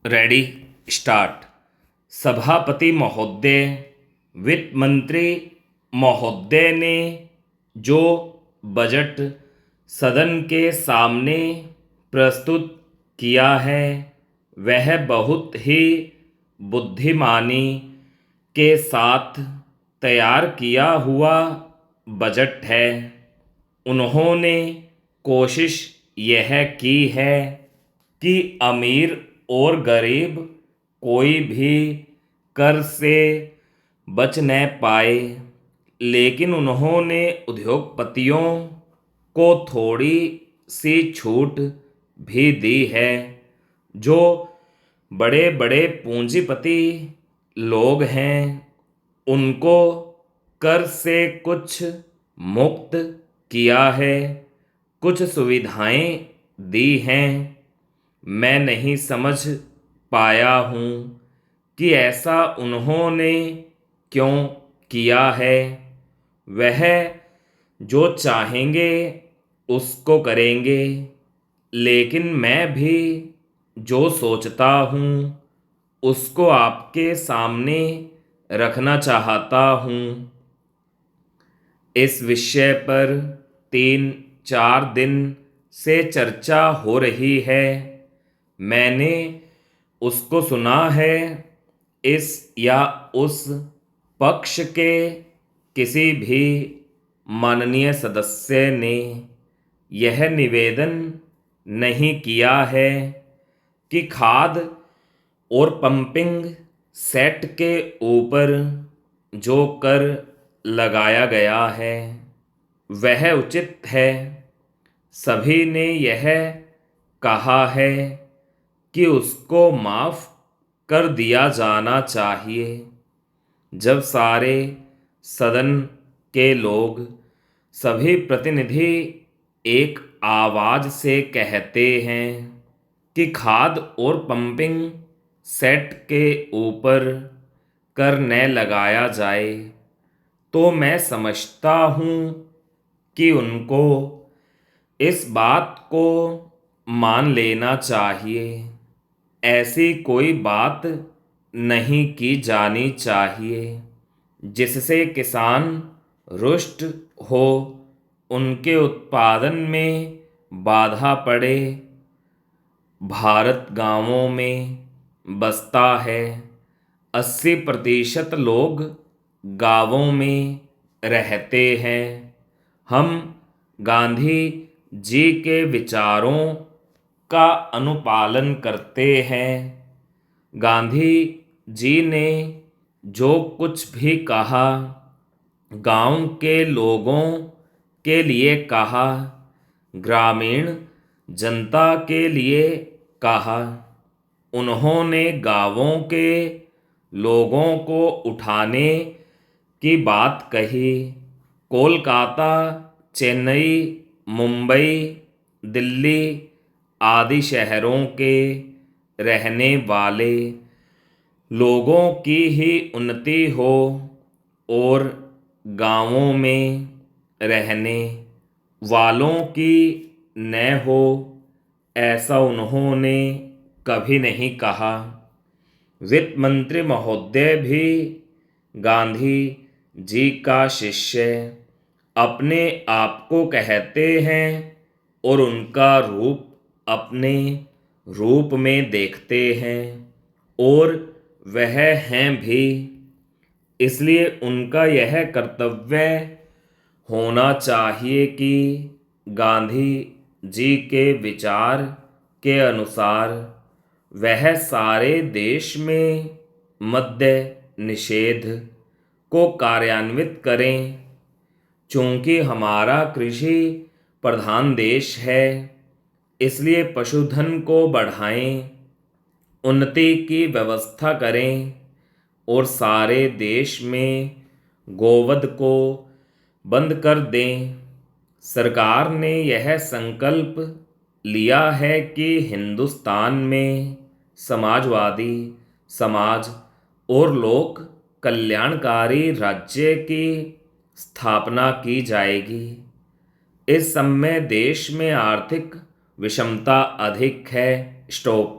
Ready start. सभापति महोदय, वित्त मंत्री महोदय ने जो बजट सदन के सामने प्रस्तुत किया है वह बहुत ही बुद्धिमानी के साथ तैयार किया हुआ बजट है। उन्होंने कोशिश यह की है कि अमीर और गरीब कोई भी कर से बच न पाए, लेकिन उन्होंने उद्योगपतियों को थोड़ी सी छूट भी दी है। जो बड़े बड़े पूंजीपति लोग हैं उनको कर से कुछ मुक्त किया है, कुछ सुविधाएं दी हैं। मैं नहीं समझ पाया हूँ कि ऐसा उन्होंने क्यों किया है। वह जो चाहेंगे उसको करेंगे, लेकिन मैं भी जो सोचता हूँ उसको आपके सामने रखना चाहता हूँ। इस विषय पर 3-4 दिन से चर्चा हो रही है। मैंने उसको सुना है। इस या उस पक्ष के किसी भी माननीय सदस्य ने यह निवेदन नहीं किया है कि खाद और पंपिंग सेट के ऊपर जो कर लगाया गया है वह उचित है। सभी ने यह कहा है कि उसको माफ़ कर दिया जाना चाहिए। जब सारे सदन के लोग, सभी प्रतिनिधि एक आवाज़ से कहते हैं कि खाद और पंपिंग सेट के ऊपर कर न लगाया जाए, तो मैं समझता हूँ कि उनको इस बात को मान लेना चाहिए। ऐसी कोई बात नहीं की जानी चाहिए जिससे किसान रुष्ट हो, उनके उत्पादन में बाधा पड़े। भारत गांवों में बसता है। 80% लोग गांवों में रहते हैं। हम गांधी जी के विचारों का अनुपालन करते हैं। गांधी जी ने जो कुछ भी कहा गांव के लोगों के लिए कहा, ग्रामीण जनता के लिए कहा। उन्होंने गांवों के लोगों को उठाने की बात कही। कोलकाता, चेन्नई, मुंबई, दिल्ली आदि शहरों के रहने वाले लोगों की ही उन्नति हो और गांवों में रहने वालों की न हो, ऐसा उन्होंने कभी नहीं कहा। वित्त मंत्री महोदय भी गांधी जी का शिष्य अपने आप को कहते हैं और उनका रूप अपने रूप में देखते हैं, और वह हैं भी। इसलिए उनका यह कर्तव्य होना चाहिए कि गांधी जी के विचार के अनुसार वह सारे देश में मद्य निषेध को कार्यान्वित करें। चूँकि हमारा कृषि प्रधान देश है, इसलिए पशुधन को बढ़ाएं, उन्नति की व्यवस्था करें और सारे देश में गोवध को बंद कर दें। सरकार ने यह संकल्प लिया है कि हिंदुस्तान में समाजवादी समाज और लोक कल्याणकारी राज्य की स्थापना की जाएगी। इस समय देश में आर्थिक विषमता अधिक है। स्टॉप।